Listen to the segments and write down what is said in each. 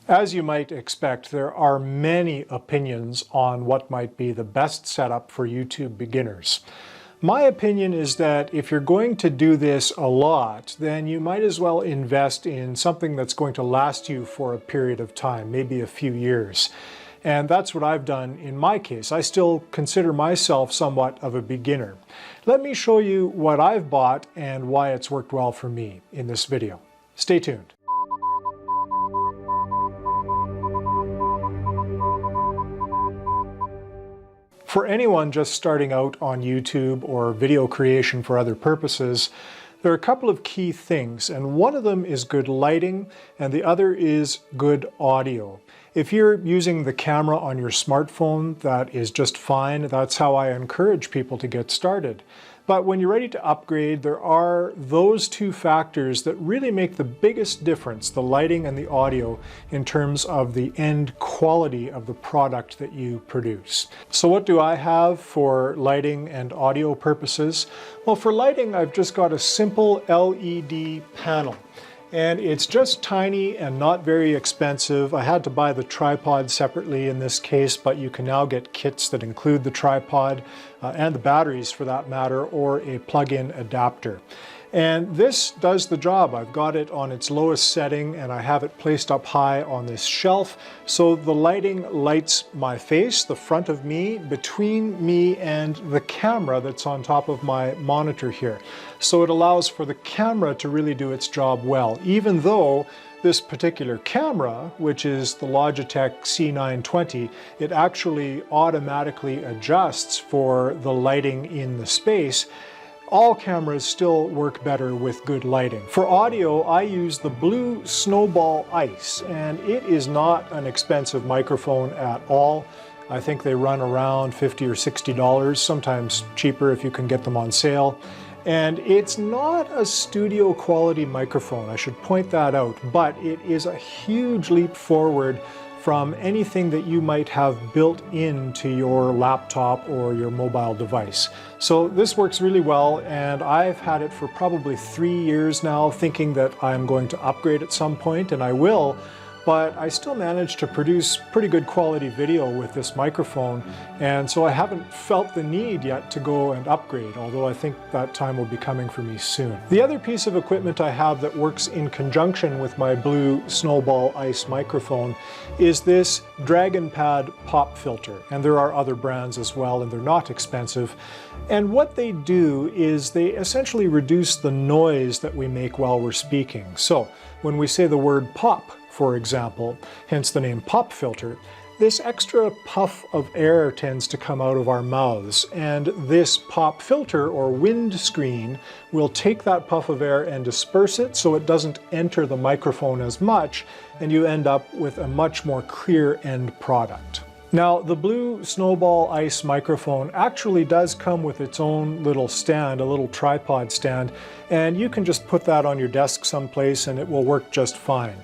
As you might expect, there are many opinions on what might be the best setup for YouTube beginners. My opinion is that if you're going to do this a lot, then you might as well invest in something that's going to last you for a period of time, maybe a few years. And that's what I've done in my case. I still consider myself somewhat of a beginner. Let me show you what I've bought and why it's worked well for me in this video. Stay tuned. For anyone just starting out on YouTube or video creation for other purposes, there are a couple of key things, and one of them is good lighting and the other is good audio. If you're using the camera on your smartphone, that is just fine. That's how I encourage people to get started. But when you're ready to upgrade, there are those two factors that really make the biggest difference, the lighting and the audio, in terms of the end quality of the product that you produce. So what do I have for lighting and audio purposes? Well, for lighting, I've just got a simple LED panel. And it's just tiny and not very expensive. I had to buy the tripod separately in this case, but you can now get kits that include the tripod and the batteries for that matter, or a plug-in adapter. And this does the job. I've got it on its lowest setting and I have it placed up high on this shelf. So the lighting lights my face, the front of me, between me and the camera that's on top of my monitor here. So it allows for the camera to really do its job well, even though this particular camera, which is the Logitech C920, it actually automatically adjusts for the lighting in the space. All cameras still work better with good lighting. For audio, I use the blue Snowball Ice, and it is not an expensive microphone at all. I think they run around $50 or $60, sometimes cheaper if you can get them on sale. And it's not a studio quality microphone, I should point that out, but it is a huge leap forward from anything that you might have built into your laptop or your mobile device. So this works really well, and I've had it for probably 3 years now, thinking that I'm going to upgrade at some point, and I will, but I still manage to produce pretty good quality video with this microphone, and so I haven't felt the need yet to go and upgrade, although I think that time will be coming for me soon. The other piece of equipment I have that works in conjunction with my blue Snowball Ice microphone is this Dragon Pad pop filter, and there are other brands as well, and they're not expensive. And what they do is they essentially reduce the noise that we make while we're speaking. So when we say the word pop, for example, hence the name pop filter, this extra puff of air tends to come out of our mouths, and this pop filter or wind screen will take that puff of air and disperse it so it doesn't enter the microphone as much, and you end up with a much more clear end product. Now, the blue Snowball Ice microphone actually does come with its own little stand, a little tripod stand, and you can just put that on your desk someplace and it will work just fine.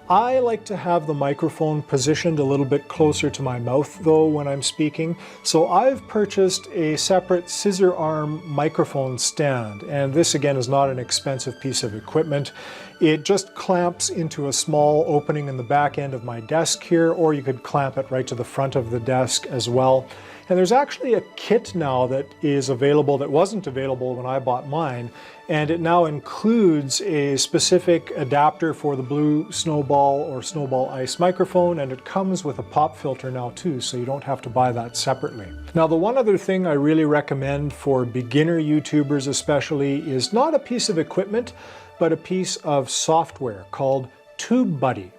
I like to have the microphone positioned a little bit closer to my mouth though when I'm speaking, so I've purchased a separate scissor arm microphone stand, and this again is not an expensive piece of equipment. It just clamps into a small opening in the back end of my desk here, or you could clamp it right to the front of the desk as well. And there's actually a kit now that is available that wasn't available when I bought mine, and it now includes a specific adapter for the blue Snowball or Snowball Ice microphone, and it comes with a pop filter now too, so you don't have to buy that separately. Now, the one other thing I really recommend for beginner YouTubers especially is not a piece of equipment, but a piece of software called Tubebuddy.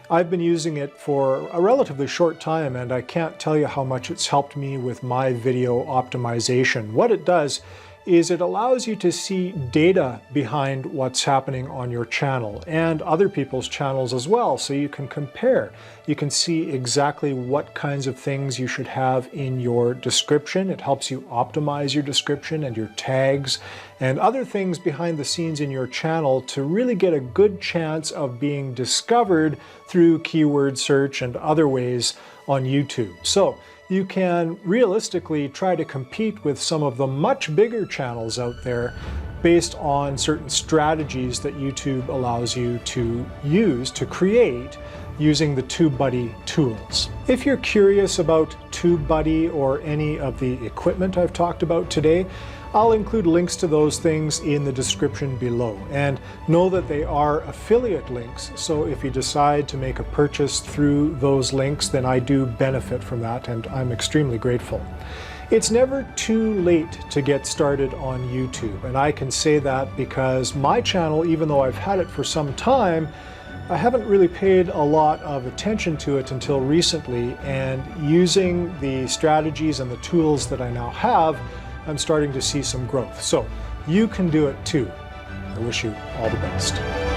I've been using it for a relatively short time, and I can't tell you how much it's helped me with my video optimization. What it does is it allows you to see data behind what's happening on your channel and other people's channels as well, so you can compare. You can see exactly what kinds of things you should have in your description. It helps you optimize your description and your tags and other things behind the scenes in your channel to really get a good chance of being discovered through keyword search and other ways on YouTube. So you can realistically try to compete with some of the much bigger channels out there based on certain strategies that YouTube allows you to use to create using the Tubebuddy tools. If you're curious about Tubebuddy or any of the equipment I've talked about today, I'll include links to those things in the description below. And know that they are affiliate links, so if you decide to make a purchase through those links, then I do benefit from that, and I'm extremely grateful. It's never too late to get started on YouTube, and I can say that because my channel, even though I've had it for some time, I haven't really paid a lot of attention to it until recently, and using the strategies and the tools that I now have, I'm starting to see some growth. So you can do it too. I wish you all the best.